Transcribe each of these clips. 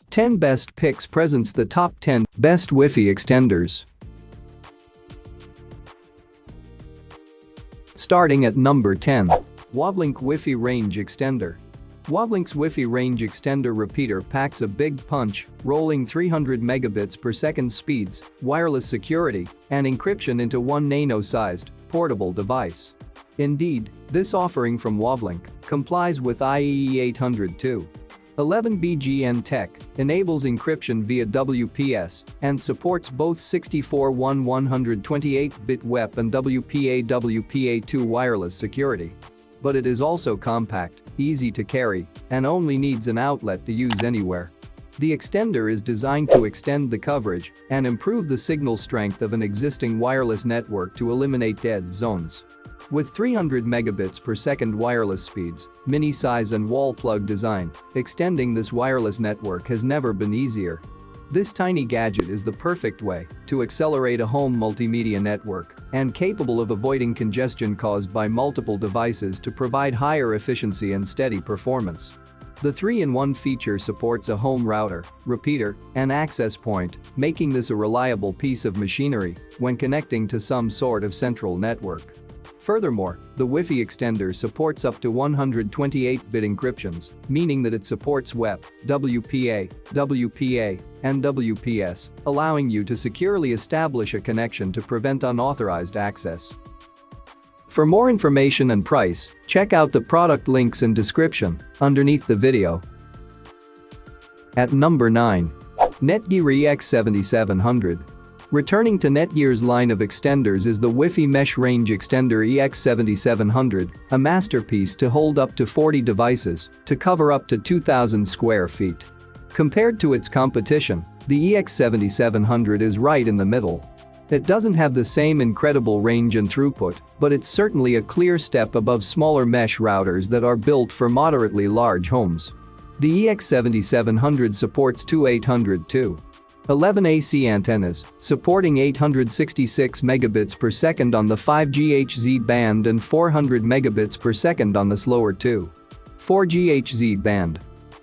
Ten Best Picks presents the top 10 best Wi-Fi extenders. Starting at number 10. WAVLINK Wi-Fi Range Extender. WAVLINK's Wi-Fi Range Extender repeater packs a big punch, rolling 300 megabits per second speeds, wireless security, and encryption into one nano-sized, portable device. Indeed, this offering from WAVLINK complies with IEEE 802. 11BGN tech, enables encryption via WPS, and supports both 64-128-bit WEP and WPA/WPA2 wireless security. But it is also compact, easy to carry, and only needs an outlet to use anywhere. The extender is designed to extend the coverage and improve the signal strength of an existing wireless network to eliminate dead zones. With 300 megabits per second wireless speeds, mini size and wall plug design, extending this wireless network has never been easier. This tiny gadget is the perfect way to accelerate a home multimedia network and capable of avoiding congestion caused by multiple devices to provide higher efficiency and steady performance. The 3-in-1 feature supports a home router, repeater, and access point, making this a reliable piece of machinery when connecting to some sort of central network. Furthermore, the Wi-Fi extender supports up to 128-bit encryptions, meaning that it supports WEP, WPA, WPA, and WPS, allowing you to securely establish a connection to prevent unauthorized access. For more information and price, check out the product links in description underneath the video. At number 9. Netgear EX7700. Returning to Netgear's line of extenders is the Wi-Fi Mesh Range Extender EX7700, a masterpiece to hold up to 40 devices to cover up to 2,000 square feet. Compared to its competition, the EX7700 is right in the middle. It doesn't have the same incredible range and throughput, but it's certainly a clear step above smaller mesh routers that are built for moderately large homes. The EX7700 supports two 802.11 AC antennas, supporting 866 megabits per second on the 5GHz band and 400 megabits per second on the slower 2.4GHz band.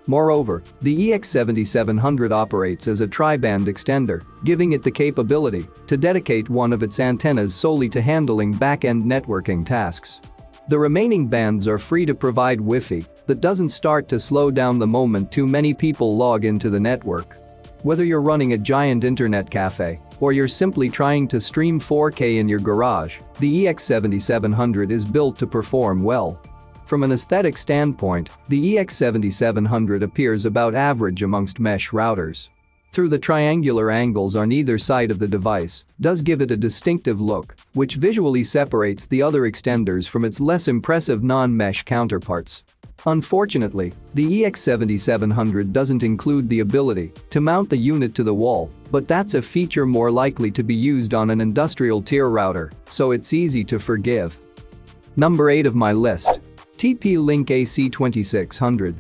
Moreover, the EX7700 operates as a tri-band extender, giving it the capability to dedicate one of its antennas solely to handling back-end networking tasks. The remaining bands are free to provide Wi-Fi that doesn't start to slow down the moment too many people log into the network. Whether you're running a giant internet cafe or you're simply trying to stream 4K in your garage, the EX7700 is built to perform well. From an aesthetic standpoint, the EX7700 appears about average amongst mesh routers. Through the triangular angles on either side of the device does give it a distinctive look, which visually separates the other extenders from its less impressive non-mesh counterparts. Unfortunately, the EX7700 doesn't include the ability to mount the unit to the wall, but that's a feature more likely to be used on an industrial tier router, so it's easy to forgive. Number 8 of my list. TP-Link AC2600.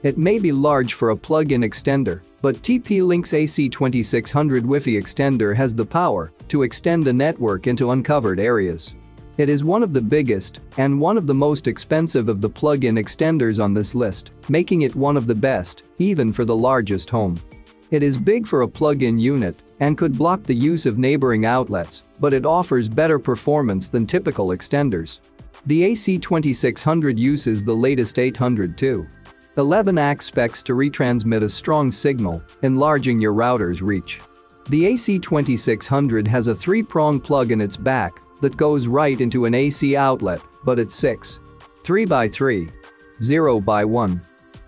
It may be large for a plug-in extender, but TP-Link's AC2600 Wi-Fi extender has the power to extend a network into uncovered areas. It is one of the biggest and one of the most expensive of the plug-in extenders on this list, making it one of the best, even for the largest home. It is big for a plug-in unit and could block the use of neighboring outlets, but it offers better performance than typical extenders. The AC2600 uses the latest 802.11 AC specs to retransmit a strong signal, enlarging your router's reach. The AC2600 has a 3-prong plug in its back that goes right into an AC outlet, but at 6.3x3, 0x1,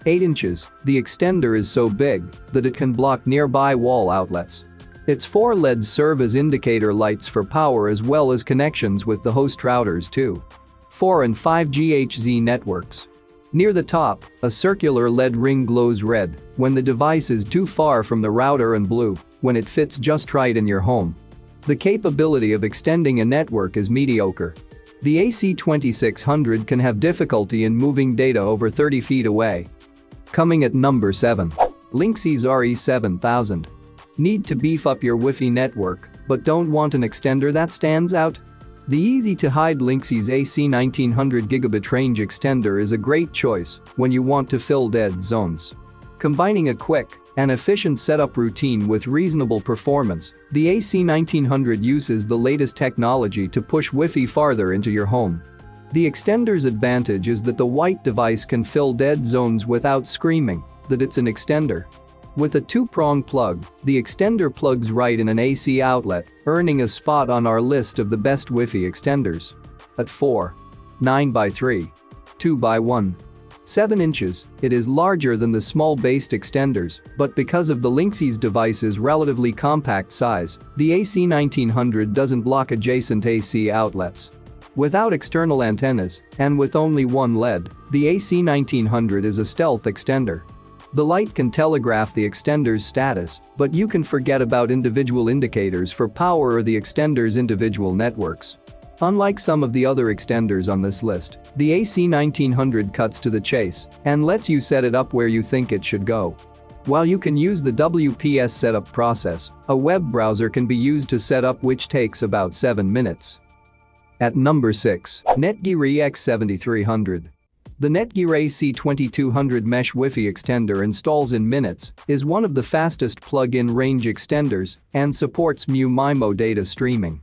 8 inches, the extender is so big that it can block nearby wall outlets. Its 4 LEDs serve as indicator lights for power as well as connections with the host router's 2, 4 and 5 GHz networks. Near the top, a circular LED ring glows red when the device is too far from the router and blue when it fits just right in your home. The capability of extending a network is mediocre. The AC2600 can have difficulty in moving data over 30 feet away. Coming at number 7. Linksys RE7000. Need to beef up your Wi-Fi network, but don't want an extender that stands out? The easy-to-hide Linksys AC1900 gigabit range extender is a great choice when you want to fill dead zones. Combining a quick and efficient setup routine with reasonable performance, the AC1900 uses the latest technology to push Wi-Fi farther into your home. The extender's advantage is that the white device can fill dead zones without screaming that it's an extender. With a two-prong plug, the extender plugs right in an AC outlet, earning a spot on our list of the best Wi-Fi extenders. At 4, 9x3, 2x1, 7 inches, it is larger than the small-based extenders, but because of the Linksys device's relatively compact size, the AC1900 doesn't block adjacent AC outlets. Without external antennas, and with only one LED, the AC1900 is a stealth extender. The light can telegraph the extender's status, but you can forget about individual indicators for power or the extender's individual networks. Unlike some of the other extenders on this list, the AC1900 cuts to the chase and lets you set it up where you think it should go. While you can use the WPS setup process, a web browser can be used to set up, which takes about 7 minutes. At number 6, Netgear EX7300. The Netgear AC2200 mesh Wi-Fi extender installs in minutes, is one of the fastest plug-in range extenders, and supports MIMO data streaming.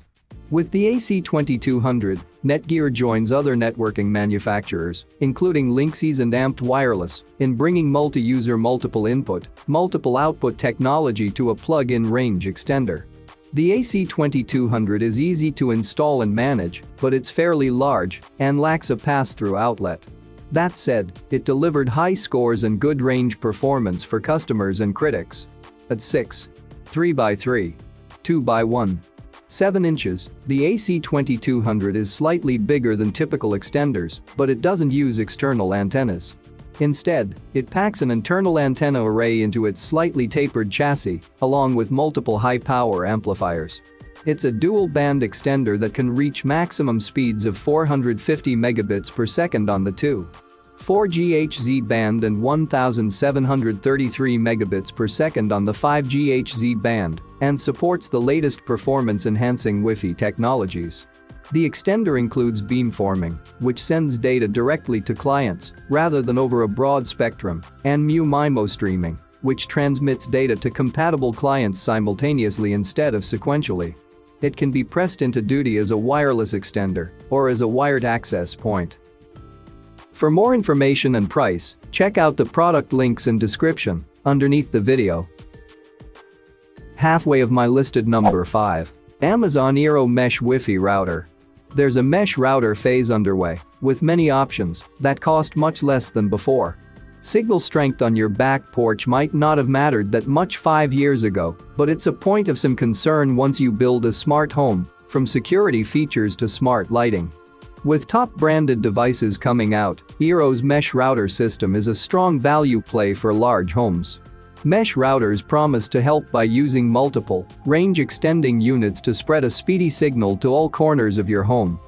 With the AC2200, Netgear joins other networking manufacturers, including Linksys and Amped Wireless, in bringing multi-user multiple input, multiple output technology to a plug-in range extender. The AC2200 is easy to install and manage, but it's fairly large and lacks a pass-through outlet. That said, it delivered high scores and good range performance for customers and critics. At 6, 3x3, 2x1, 7 inches, the AC2200 is slightly bigger than typical extenders, but it doesn't use external antennas. Instead, it packs an internal antenna array into its slightly tapered chassis, along with multiple high-power amplifiers. It's a dual-band extender that can reach maximum speeds of 450 megabits per second on the 2.4 GHz band and 1733 megabits per second on the 5 GHz band, and supports the latest performance-enhancing Wi-Fi technologies. The extender includes beamforming, which sends data directly to clients rather than over a broad spectrum, and MIMO streaming, which transmits data to compatible clients simultaneously instead of sequentially. It can be pressed into duty as a wireless extender or as a wired access point. For more information and price, check out the product links in description underneath the video. Halfway of my listed number 5. Amazon Eero Mesh Wi-Fi Router. There's a mesh router phase underway, with many options that cost much less than before. Signal strength on your back porch might not have mattered that much 5 years ago, but it's a point of some concern once you build a smart home, from security features to smart lighting. With top branded devices coming out, Eero's mesh router system is a strong value play for large homes. Mesh routers promise to help by using multiple, range-extending units to spread a speedy signal to all corners of your home.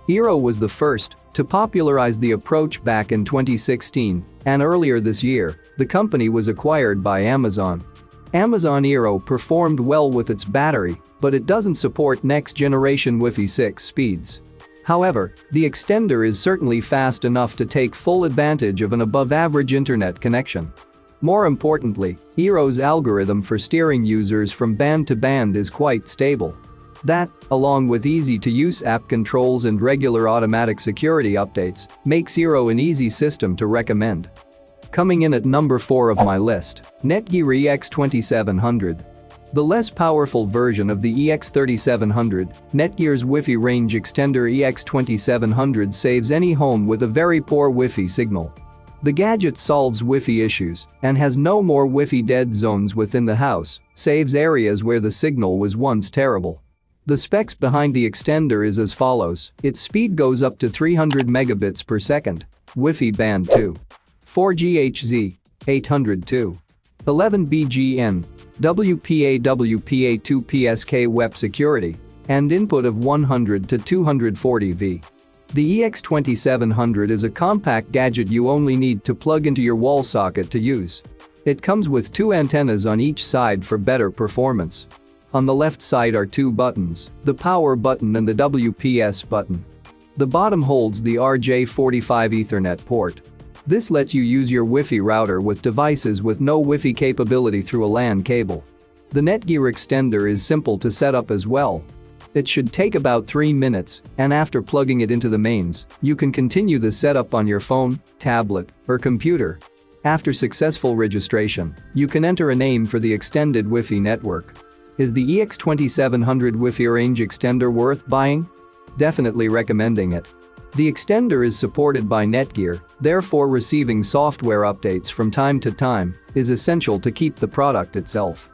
Eero was the first to popularize the approach back in 2016, and earlier this year, the company was acquired by Amazon. Amazon Eero performed well with its battery, but it doesn't support next-generation Wi-Fi 6 speeds. However, the extender is certainly fast enough to take full advantage of an above-average internet connection. More importantly, Eero's algorithm for steering users from band to band is quite stable. That, along with easy-to-use app controls and regular automatic security updates, makes Eero an easy system to recommend. Coming in at number 4 of my list, Netgear EX2700. The less powerful version of the EX3700, Netgear's Wi-Fi range extender EX2700 saves any home with a very poor Wi-Fi signal. The gadget solves Wi-Fi issues and has no more Wi-Fi dead zones within the house, saves areas where the signal was once terrible. The specs behind the extender is as follows. Its speed goes up to 300 megabits per second, Wi-Fi band 2.4 GHz, 802. 11 BGN, WPA/WPA2 PSK web security, and input of 100 to 240 V. The EX2700 is a compact gadget you only need to plug into your wall socket to use. It comes with 2 antennas on each side for better performance. On the left side are two buttons, the power button and the WPS button. The bottom holds the RJ45 Ethernet port. This lets you use your Wi-Fi router with devices with no Wi-Fi capability through a LAN cable. The Netgear extender is simple to set up as well. It should take about 3 minutes, and after plugging it into the mains, you can continue the setup on your phone, tablet, or computer. After successful registration, you can enter a name for the extended Wi-Fi network. Is the EX2700 Wi-Fi range extender worth buying? Definitely recommending it. The extender is supported by Netgear, therefore receiving software updates from time to time is essential to keep the product itself.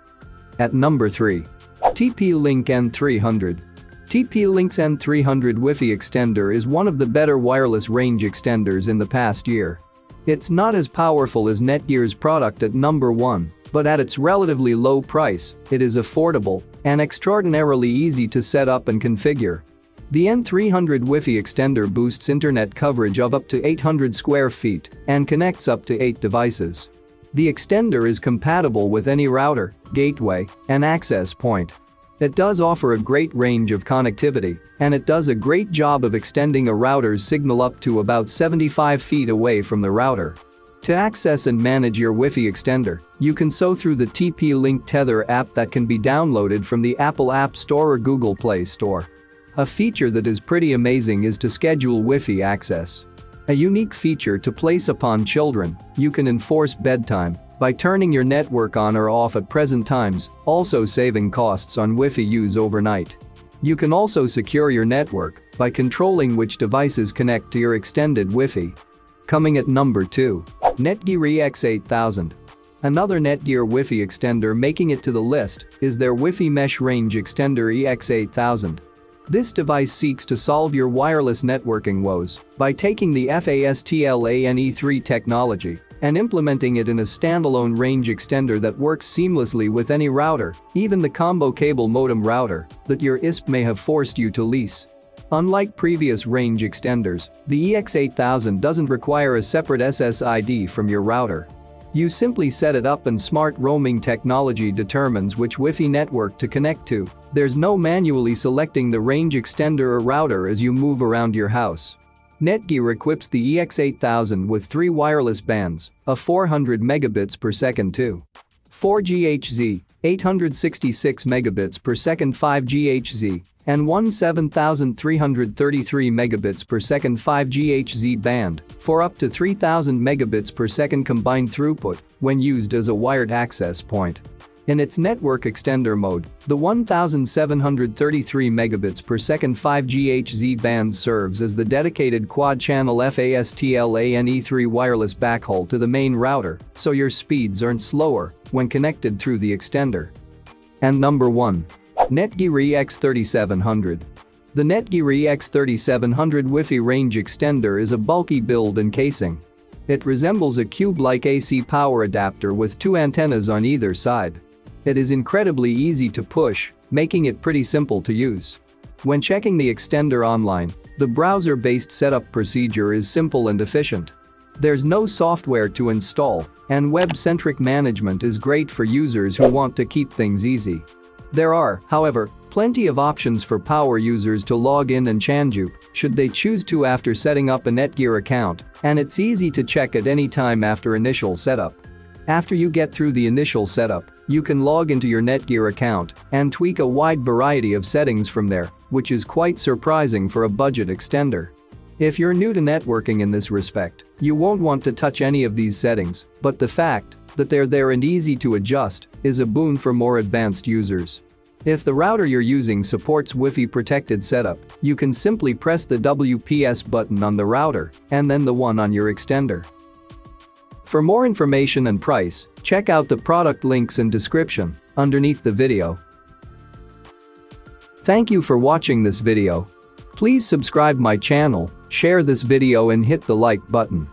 At number 3. TP-Link N300. TP-Link's N300 Wi-Fi extender is one of the better wireless range extenders in the past year. It's not as powerful as Netgear's product at number 1, but at its relatively low price, it is affordable and extraordinarily easy to set up and configure. The N300 Wi-Fi extender boosts internet coverage of up to 800 square feet and connects up to 8 devices. The extender is compatible with any router, gateway, and access point. It does offer a great range of connectivity, and it does a great job of extending a router's signal up to about 75 feet away from the router. To access and manage your Wi-Fi extender, you can sew through the TP-Link Tether app that can be downloaded from the Apple App Store or Google Play Store. A feature that is pretty amazing is to schedule Wi-Fi access. A unique feature to place upon children, you can enforce bedtime by turning your network on or off at present times, also saving costs on Wi-Fi use overnight. You can also secure your network by controlling which devices connect to your extended Wi-Fi. Coming at number 2. Netgear EX8000. Another Netgear Wi-Fi extender making it to the list is their Wi-Fi Mesh Range Extender EX8000. This device seeks to solve your wireless networking woes by taking the FASTLANE3 technology and implementing it in a standalone range extender that works seamlessly with any router, even the combo cable modem router that your ISP may have forced you to lease. Unlike previous range extenders, the EX8000 doesn't require a separate SSID from your router. You simply set it up and smart roaming technology determines which Wi-Fi network to connect to. There's no manually selecting the range extender or router as you move around your house. Netgear equips the EX8000 with 3 wireless bands, a 400 megabits per second 2.4 GHz, 866 megabits per second 5 GHz, and one 7333 megabits per second 5 GHz band for up to 3000 megabits per second combined throughput when used as a wired access point. In its network extender mode, the 1733 megabits per second 5 GHz band serves as the dedicated quad-channel FASTLANE3 wireless backhaul to the main router, so your speeds aren't slower when connected through the extender. And number 1. Netgear EX7700. The Netgear EX7700 Wi-Fi range extender is a bulky build and casing. It resembles a cube-like AC power adapter with 2 antennas on either side. It is incredibly easy to push, making it pretty simple to use. When checking the extender online, the browser-based setup procedure is simple and efficient. There's no software to install, and web-centric management is great for users who want to keep things easy. There are, however, plenty of options for power users to log in and change should they choose to after setting up a Netgear account, and it's easy to check at any time after initial setup. After you get through the initial setup, you can log into your Netgear account and tweak a wide variety of settings from there, which is quite surprising for a budget extender. If you're new to networking in this respect, you won't want to touch any of these settings, but the fact that they're there and easy to adjust is a boon for more advanced users. If the router you're using supports Wi-Fi protected setup, you can simply press the WPS button on the router and then the one on your extender. For more information and price, check out the product links in description underneath the video. Thank you for watching this video. Please subscribe my channel, share this video and hit the like button.